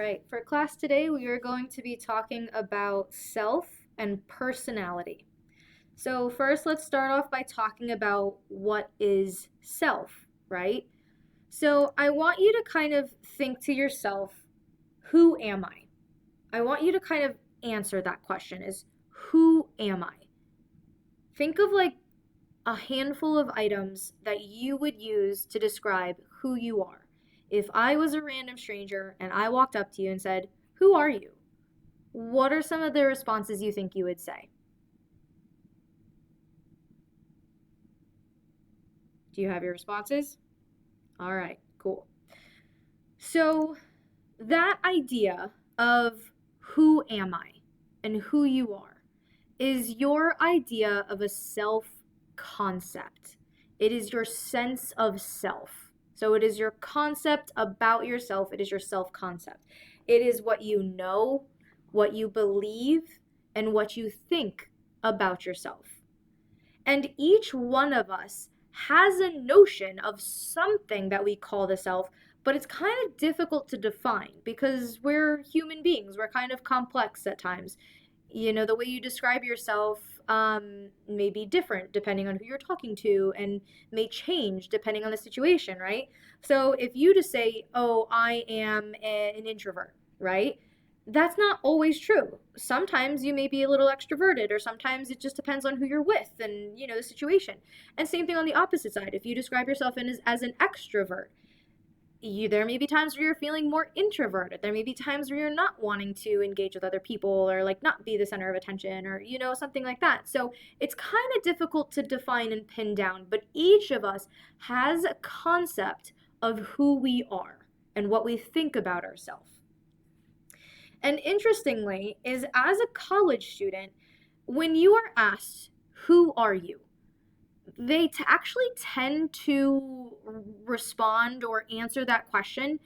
right, for class today, we are going to be talking about self and personality. So, first, let's start off by talking about what is self, right? So, I want you to kind of think to yourself, who am I? I want you to kind of answer that question is who am I? Think of like a handful of items that you would use to describe who you are. If I was a random stranger and I walked up to you and said, "Who are you?" What are some of the responses you think you would say? Do you have your responses? All right, cool. So, that idea of who am I and who you are is your idea of a self concept. It is your sense of self. So, it is your concept about yourself, it is your self concept. It is what you know, what you believe, and what you think about yourself. And each one of us has a notion of something that we call the self, but it's kind of difficult to define because we're human beings. We're kind of complex at times. You know, the way you describe yourself may be different depending on who you're talking to and may change depending on the situation, right? So if you just say, oh, I am an introvert, right? That's not always true. Sometimes you may be a little extroverted, or sometimes it just depends on who you're with and, the situation. And same thing on the opposite side. If you describe yourself as an extrovert, there may be times where you're feeling more introverted. There may be times where you're not wanting to engage with other people or like not be the center of attention or, something like that. So it's kind of difficult to define and pin down, but each of us has a concept of who we are and what we think about ourselves. And interestingly, is as a college student, when you are asked, who are you? They actually tend to respond or answer that question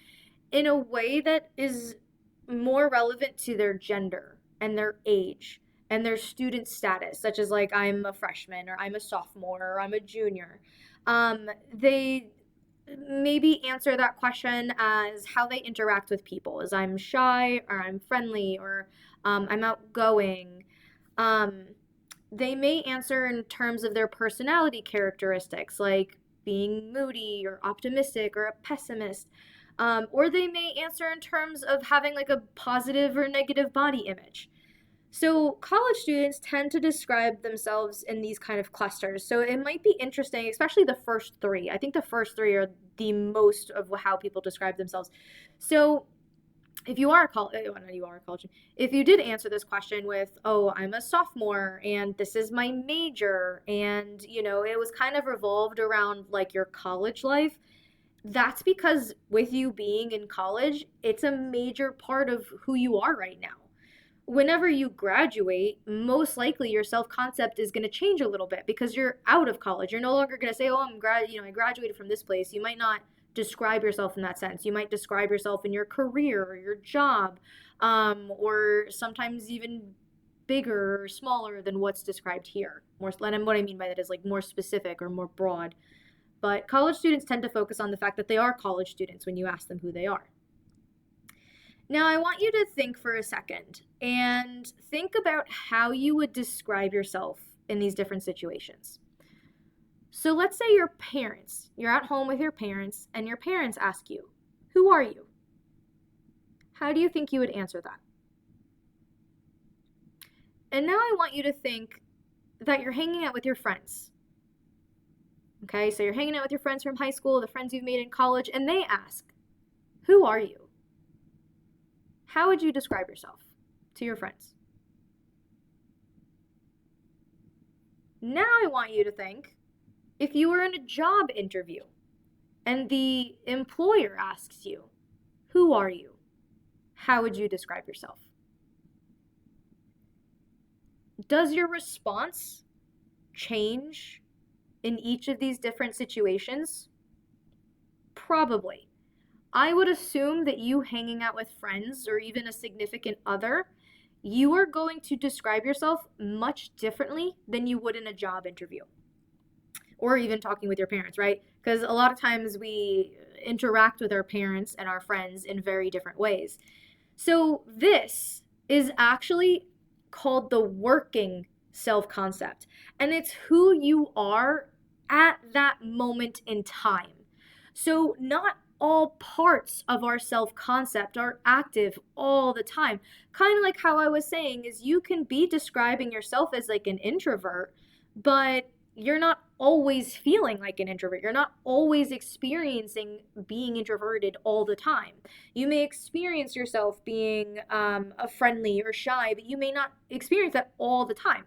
in a way that is more relevant to their gender and their age and their student status, such as like I'm a freshman or I'm a sophomore or I'm a junior. They maybe answer that question as how they interact with people, as I'm shy or I'm friendly or I'm outgoing. Um, they may answer in terms of their personality characteristics, like being moody or optimistic or a pessimist. Or they may answer in terms of having like a positive or negative body image. So, college students tend to describe themselves in these kind of clusters. So, it might be interesting, especially the first three. I think the first three are the most of how people describe themselves. So, if you are a college, not you are a college, if you did answer this question with, oh, I'm a sophomore and this is my major, and it was kind of revolved around like your college life, that's because with you being in college, it's a major part of who you are right now. Whenever you graduate, most likely your self concept is going to change a little bit because you're out of college. You're no longer going to say, "Oh, I graduated from this place." You might not describe yourself in that sense. You might describe yourself in your career or your job, or sometimes even bigger or smaller than what's described here. And what I mean by that is like more specific or more broad. But college students tend to focus on the fact that they are college students when you ask them who they are. Now, I want you to think for a second and think about how you would describe yourself in these different situations. So, let's say you're at home with your parents, and your parents ask you, who are you? How do you think you would answer that? And now I want you to think that you're hanging out with your friends. Okay, so you're hanging out with your friends from high school, the friends you've made in college, and they ask, who are you? How would you describe yourself to your friends? Now I want you to think if you were in a job interview and the employer asks you, who are you? How would you describe yourself? Does your response change in each of these different situations? Probably. I would assume that you hanging out with friends or even a significant other, you are going to describe yourself much differently than you would in a job interview or even talking with your parents, right? Because a lot of times we interact with our parents and our friends in very different ways. So this is actually called the working self-concept, and it's who you are at that moment in time. So not all parts of our self-concept are active all the time. Kind of like how I was saying is you can be describing yourself as like an introvert, but you're not always feeling like an introvert. You're not always experiencing being introverted all the time. You may experience yourself being a friendly or shy, but you may not experience that all the time.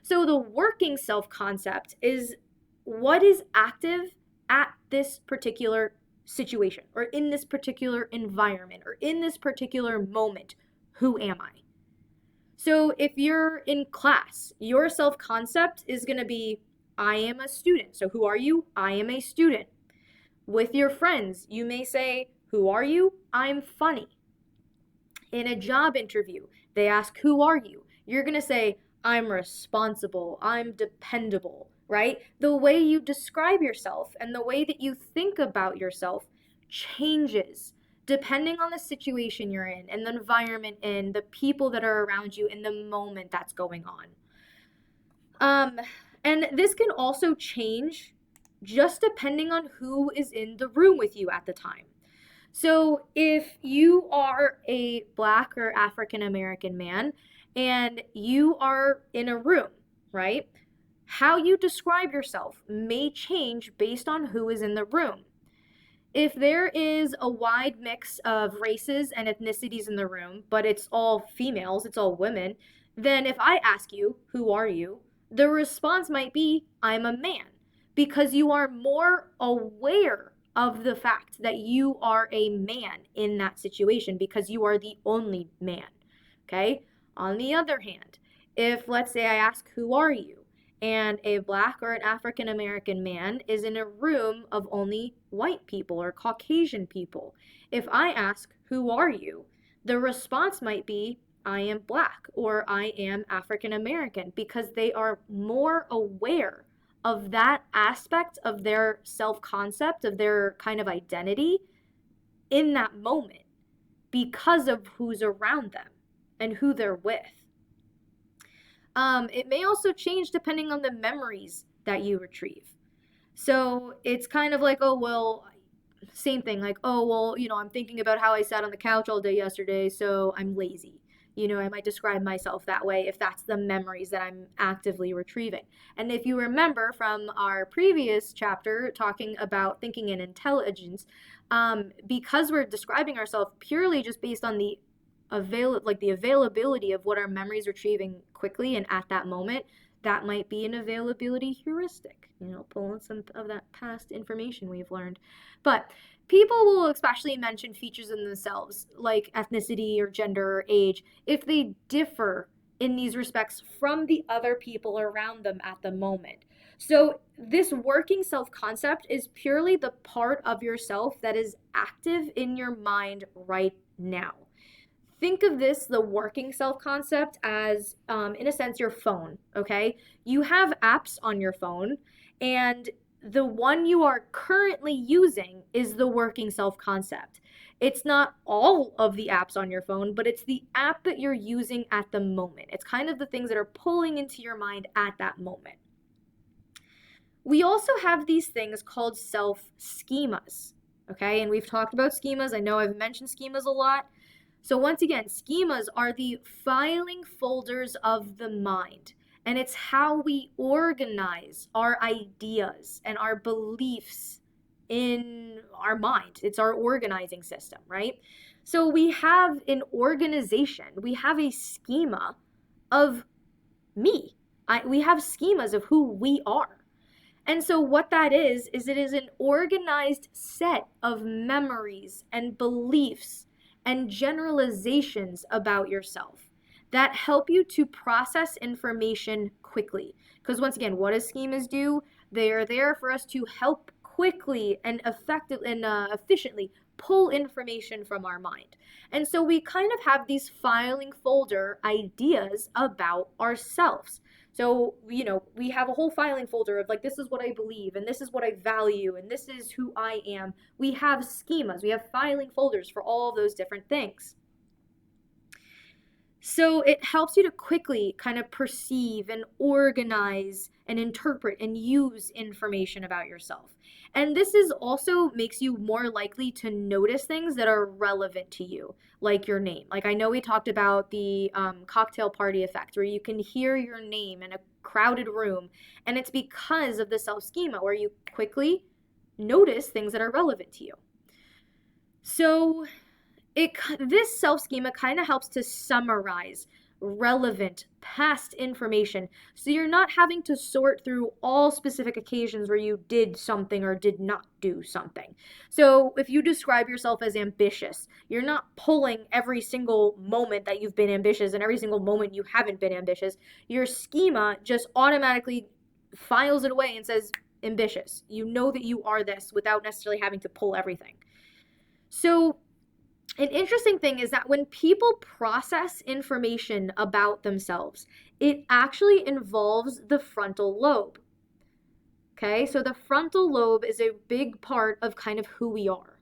So the working self concept is what is active at this particular situation or in this particular environment or in this particular moment. Who am I? So if you're in class, your self concept is going to be I am a student. So who are you? I am a student. With your friends, you may say, who are you? I'm funny. In a job interview, they ask, who are you? You're going to say, I'm responsible, I'm dependable, right? The way you describe yourself and the way that you think about yourself changes depending on the situation you're in and the environment and the people that are around you in the moment that's going on. And this can also change just depending on who is in the room with you at the time. So if you are a Black or African American man and you are in a room, right? How you describe yourself may change based on who is in the room. If there is a wide mix of races and ethnicities in the room, but it's all females, it's all women, then if I ask you, who are you? The response might be, I'm a man, because you are more aware of the fact that you are a man in that situation because you are the only man. Okay? On the other hand, if let's say I ask, who are you? And a Black or an African American man is in a room of only white people or Caucasian people. If I ask, who are you? The response might be, I am Black or I am African American because they are more aware of that aspect of their self concept, of their kind of identity in that moment because of who's around them and who they're with. It may also change depending on the memories that you retrieve. So it's kind of like, oh, well, same thing, like, oh, well, I'm thinking about how I sat on the couch all day yesterday, so I'm lazy. I might describe myself that way if that's the memories that I'm actively retrieving. And if you remember from our previous chapter talking about thinking and intelligence, because we're describing ourselves purely just based on the availability of what our memories retrieving quickly and at that moment, that might be an availability heuristic, pulling some of that past information we've learned. But people will especially mention features in themselves like ethnicity or gender or age if they differ in these respects from the other people around them at the moment. So this working self-concept is purely the part of yourself that is active in your mind right now. Think of this, the working self concept, as, in a sense, your phone, okay? You have apps on your phone, and the one you are currently using is the working self concept. It's not all of the apps on your phone, but it's the app that you're using at the moment. It's kind of the things that are pulling into your mind at that moment. We also have these things called self schemas, okay? And we've talked about schemas. I know I've mentioned schemas a lot. So once again, schemas are the filing folders of the mind, and it's how we organize our ideas and our beliefs in our mind. It's our organizing system, right? So we have an organization, we have a schema of me. We have schemas of who we are. And so what that is it is an organized set of memories and beliefs and generalizations about yourself that help you to process information quickly. Because once again, what does schemas do? They are there for us to help quickly and effectively and efficiently pull information from our mind. And so we kind of have these filing folder ideas about ourselves. So, we have a whole filing folder of like, this is what I believe, and this is what I value, and this is who I am. We have schemas, we have filing folders for all of those different things. So it helps you to quickly kind of perceive and organize and interpret and use information about yourself. And this is also makes you more likely to notice things that are relevant to you, like your name. Like I know we talked about the cocktail party effect, where you can hear your name in a crowded room, and it's because of the self schema where you quickly notice things that are relevant to you. So this self schema kind of helps to summarize relevant past information, so you're not having to sort through all specific occasions where you did something or did not do something. So if you describe yourself as ambitious, you're not pulling every single moment that you've been ambitious and every single moment you haven't been ambitious. Your schema just automatically files it away and says ambitious. You know that you are this without necessarily having to pull everything. So an interesting thing is that when people process information about themselves, it actually involves the frontal lobe. Okay, so the frontal lobe is a big part of kind of who we are.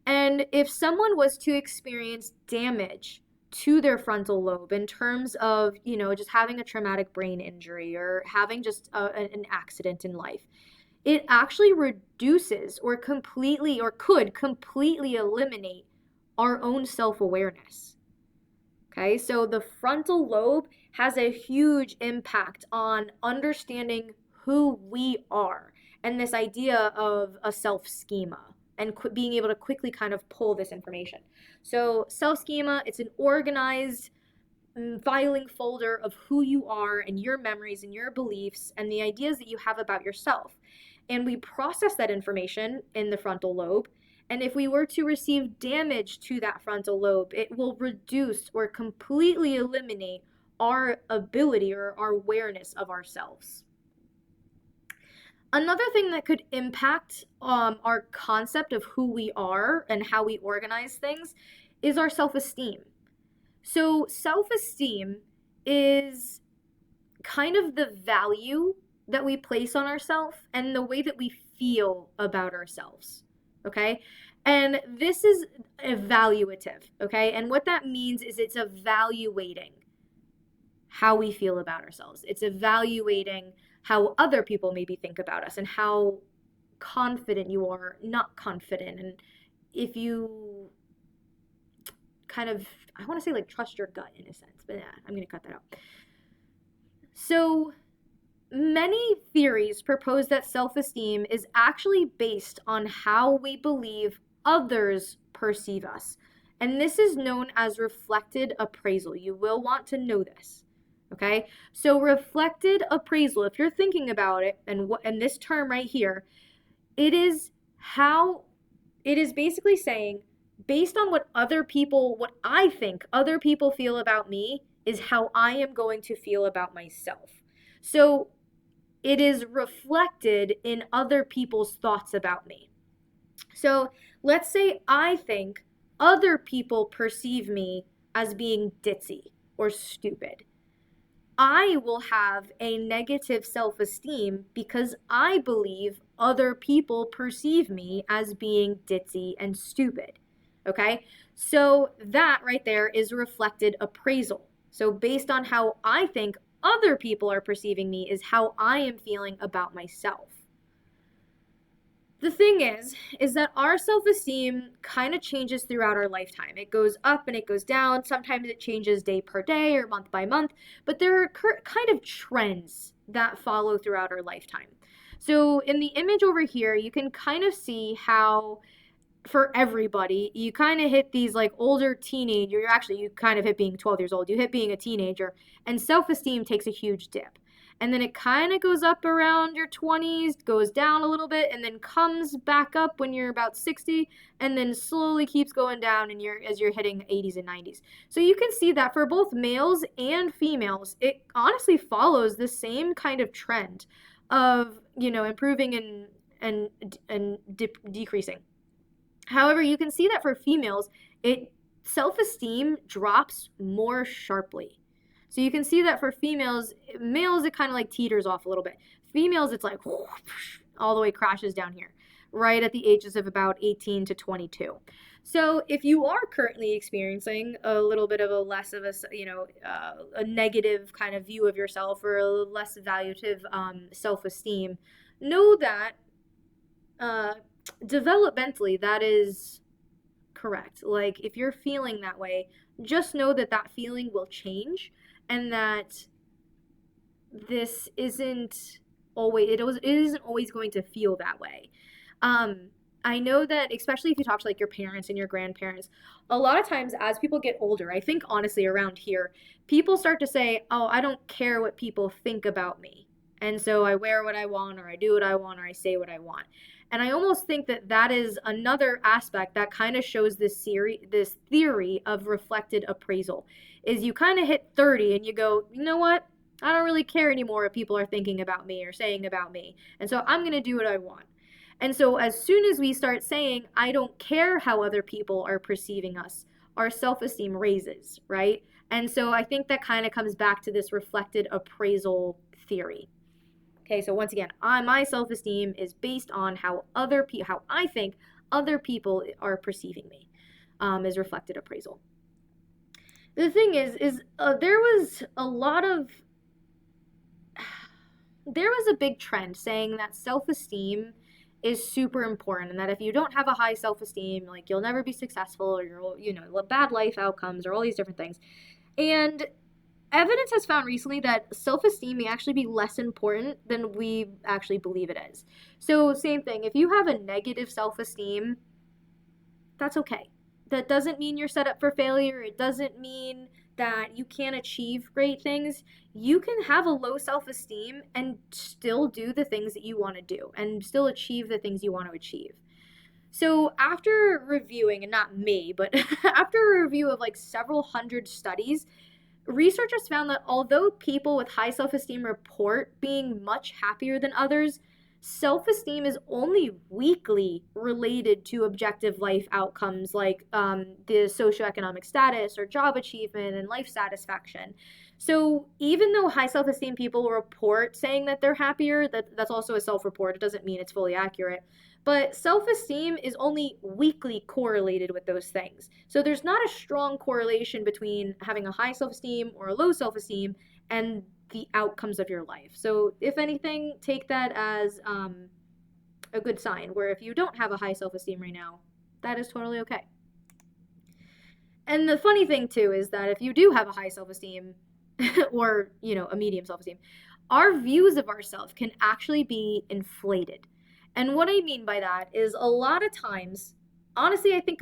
And if someone was to experience damage to their frontal lobe in terms of, just having a traumatic brain injury or having just an accident in life, it actually reduces or could completely eliminate our own self-awareness. Okay, so the frontal lobe has a huge impact on understanding who we are and this idea of a self schema and being able to quickly kind of pull this information. So, self schema, it's an organized filing folder of who you are and your memories and your beliefs and the ideas that you have about yourself. And we process that information in the frontal lobe. And if we were to receive damage to that frontal lobe, it will reduce or completely eliminate our ability or our awareness of ourselves. Another thing that could impact our concept of who we are and how we organize things is our self-esteem. So self-esteem is kind of the value that we place on ourselves and the way that we feel about ourselves. Okay. And this is evaluative. Okay. And what that means is it's evaluating how we feel about ourselves. It's evaluating how other people maybe think about us and how confident you are, not confident. And if you kind of, I want to say like trust your gut in a sense, but yeah, I'm going to cut that out. So many theories propose that self-esteem is actually based on how we believe others perceive us. And this is known as reflected appraisal. You will want to know this. Okay? So reflected appraisal, if you're thinking about it, and this term right here, it is basically saying, based on what I think other people feel about me is how I am going to feel about myself. So it is reflected in other people's thoughts about me. So let's say I think other people perceive me as being ditzy or stupid. I will have a negative self-esteem because I believe other people perceive me as being ditzy and stupid. Okay? So that right there is reflected appraisal. So based on how I think other people are perceiving me is how I am feeling about myself. The thing is that our self-esteem kind of changes throughout our lifetime. It goes up and it goes down. Sometimes it changes day per day or month by month, but there are kind of trends that follow throughout our lifetime. So in the image over here, you can kind of see how for everybody, you kind of hit these like older teenager, you kind of hit being 12 years old, you hit being a teenager, and self-esteem takes a huge dip. And then it kind of goes up around your 20s, goes down a little bit, and then comes back up when you're about 60, and then slowly keeps going down as you're hitting 80s and 90s. So you can see that for both males and females, it honestly follows the same kind of trend of, improving and decreasing. However, you can see that for females, self-esteem drops more sharply. So you can see that for males, it kind of like teeters off a little bit. Females, it's like all the way crashes down here, right at the ages of about 18 to 22. So if you are currently experiencing a little bit of a less of a, a negative kind of view of yourself or a less evaluative self-esteem, know that uh, developmentally that is correct. Like if you're feeling that way, just know that that feeling will change and that this isn't it isn't always going to feel that way. Um, I know that especially if you talk to like your parents and your grandparents, a lot of times as people get older, I think honestly around here, people start to say, "Oh, I don't care what people think about me." And so I wear what I want or I do what I want or I say what I want. And I almost think that that is another aspect that kind of shows this theory of reflected appraisal. Is you kind of hit 30 and you go, "You know what? I don't really care anymore what people are thinking about me or saying about me. And so I'm going to do what I want." And so as soon as we start saying, "I don't care how other people are perceiving us," our self esteem raises, right? And so I think that kind of comes back to this reflected appraisal theory. Okay, so once again, my self esteem is based on how I think other people are perceiving me, is reflected appraisal. The thing is there was a lot of there was a big trend saying that self-esteem is super important and that if you don't have a high self-esteem, like you'll never be successful or you'll, bad life outcomes or all these different things. And evidence has found recently that self-esteem may actually be less important than we actually believe it is. So same thing, if you have a negative self-esteem, that's okay. That doesn't mean you're set up for failure. It doesn't mean that you can't achieve great things. You can have a low self esteem and still do the things that you want to do and still achieve the things you want to achieve. So, after reviewing, and not me, but after a review of like several hundred studies, researchers found that although people with high self esteem report being much happier than others, self esteem is only weakly related to objective life outcomes like the socioeconomic status or job achievement and life satisfaction. So even though high self esteem people report saying that they're happier, that's also a self report. It doesn't mean it's fully accurate. But self esteem is only weakly correlated with those things. So there's not a strong correlation between having a high self esteem or a low self esteem and the outcomes of your life. So, if anything, take that as a good sign, where if you don't have a high self esteem right now, that is totally okay. And the funny thing, too, is that if you do have a high self esteem or, a medium self esteem, our views of ourselves can actually be inflated. And what I mean by that is a lot of times, honestly, I think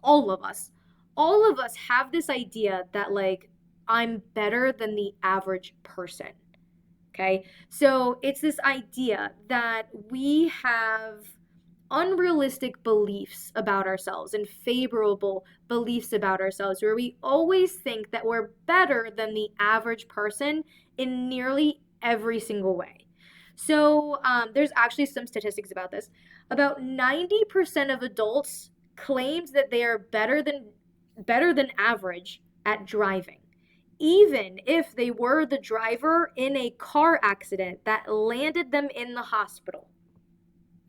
all of us have this idea that, like, I'm better than the average person. Okay. So it's this idea that we have unrealistic beliefs about ourselves and favorable beliefs about ourselves, where we always think that we're better than the average person in nearly every single way. So there's actually some statistics about this. About 90% of adults claimed that they are better than average at driving, even if they were the driver in a car accident that landed them in the hospital.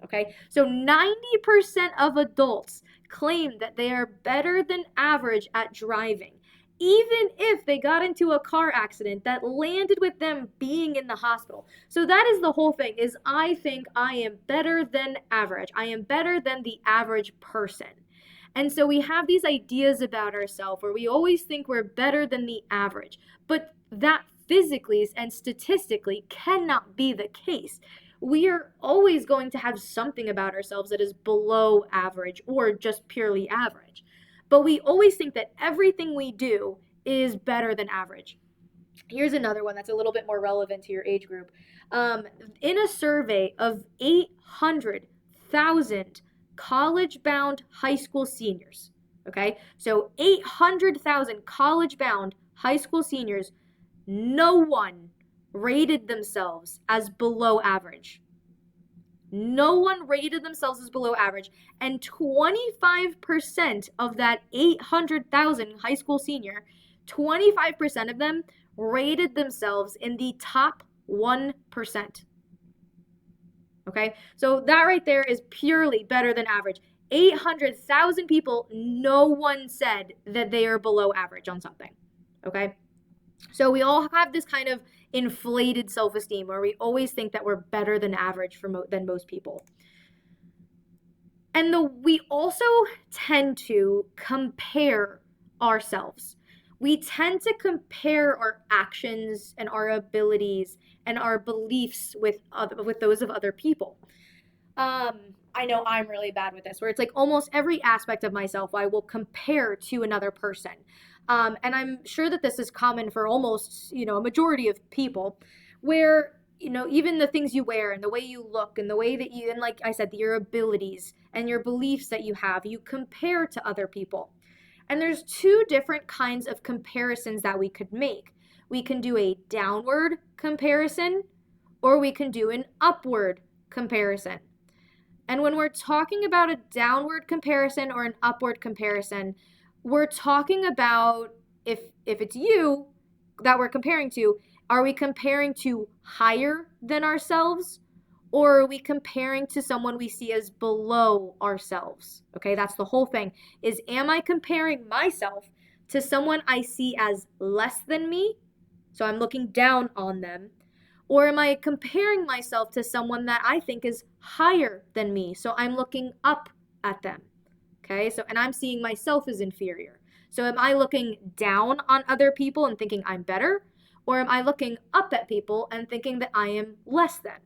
Okay, so 90% of adults claim that they are better than average at driving, even if they got into a car accident that landed with them being in the hospital. So that is the whole thing, is I think I am better than average. I am better than the average person. And so we have these ideas about ourselves where we always think we're better than the average. But that physically and statistically cannot be the case. We are always going to have something about ourselves that is below average or just purely average. But we always think that everything we do is better than average. Here's another one that's a little bit more relevant to your age group. In a survey of 800,000 college bound high school seniors, okay, so 800,000 college bound high school seniors, no one rated themselves as below average. No one rated themselves as below average. And 25% of that 800,000 high school senior, 25% of them rated themselves in the top 1%. Okay, so that right there is purely better than average. 800,000 people, no one said that they are below average on something. Okay? So we all have this kind of inflated self-esteem where we always think that we're better than average than most people. And we also tend to compare ourselves. We tend to compare our actions and our abilities and our beliefs with those of other people. I know I'm really bad with this, where it's like almost every aspect of myself I will compare to another person. And I'm sure that this is common for almost, a majority of people, where, even the things you wear and the way you look and the way that you, and like I said, your abilities and your beliefs that you have, you compare to other people. And there's two different kinds of comparisons that we could make. We can do a downward comparison, or we can do an upward comparison. And when we're talking about a downward comparison or an upward comparison, we're talking about if it's you that we're comparing to, are we comparing to higher than ourselves, or are we comparing to someone we see as below ourselves? Okay, that's the whole thing. Am I comparing myself to someone I see as less than me? So I'm looking down on them. Or am I comparing myself to someone that I think is higher than me? So I'm looking up at them. Okay, and I'm seeing myself as inferior. So am I looking down on other people and thinking I'm better? Or am I looking up at people and thinking that I am less than?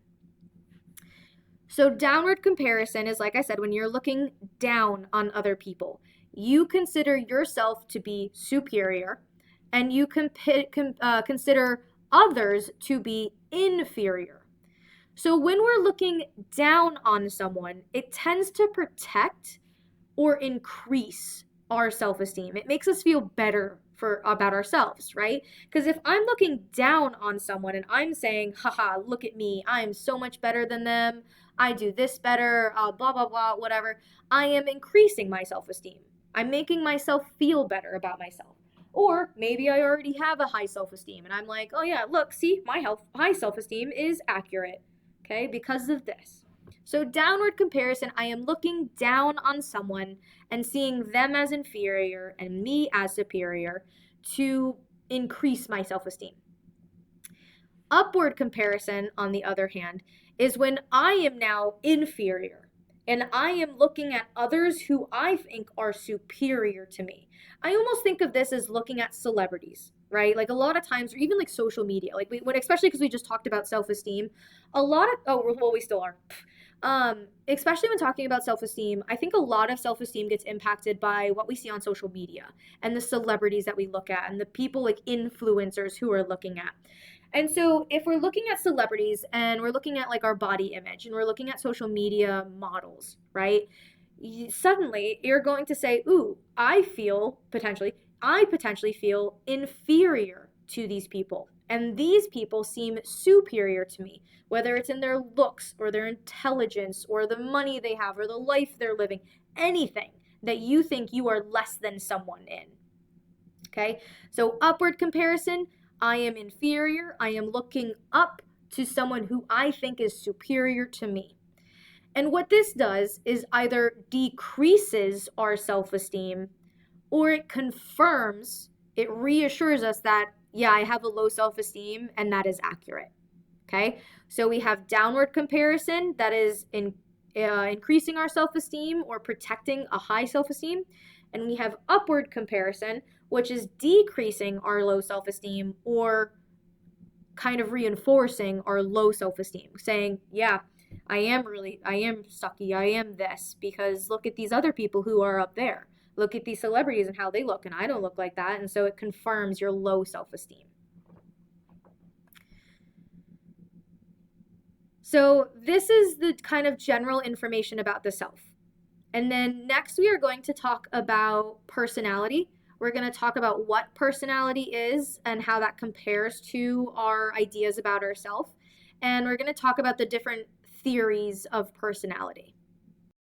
So downward comparison is, like I said, when you're looking down on other people. You consider yourself to be superior, and you consider others to be inferior. So when we're looking down on someone, it tends to protect or increase our self-esteem. It makes us feel better about ourselves, right? Because if I'm looking down on someone and I'm saying, haha, look at me, I'm so much better than them, I do this better, blah, blah, blah, whatever, I am increasing my self-esteem. I'm making myself feel better about myself. Or maybe I already have a high self-esteem and I'm like, oh yeah, look, see, my high self-esteem is accurate, okay, because of this. So downward comparison, I am looking down on someone and seeing them as inferior and me as superior to increase my self-esteem. Upward comparison, on the other hand, is when I am now inferior and I am looking at others who I think are superior to me. I almost think of this as looking at celebrities, right? Like a lot of times, or even like social media, like especially because we just talked about self-esteem, we still are. Especially when talking about self-esteem, I think a lot of self-esteem gets impacted by what we see on social media and the celebrities that we look at and the people like influencers who we're looking at. And so if we're looking at celebrities and we're looking at like our body image and we're looking at social media models, right? Suddenly you're going to say, ooh, I potentially feel inferior to these people. And these people seem superior to me, whether it's in their looks or their intelligence or the money they have or the life they're living, anything that you think you are less than someone in. Okay, so upward comparison, I am inferior. I am looking up to someone who I think is superior to me. And what this does is either decreases our self-esteem or it confirms, it reassures us that, yeah, I have a low self-esteem and that is accurate. Okay, so we have downward comparison that is increasing our self-esteem or protecting a high self-esteem. And we have upward comparison, which is decreasing our low self-esteem or kind of reinforcing our low self-esteem, saying, yeah, I am sucky, I am this, because look at these other people who are up there. Look at these celebrities and how they look, and I don't look like that. And so it confirms your low self-esteem. So this is the kind of general information about the self. And then next we are going to talk about personality. We're going to talk about what personality is and how that compares to our ideas about ourselves. And we're going to talk about the different theories of personality.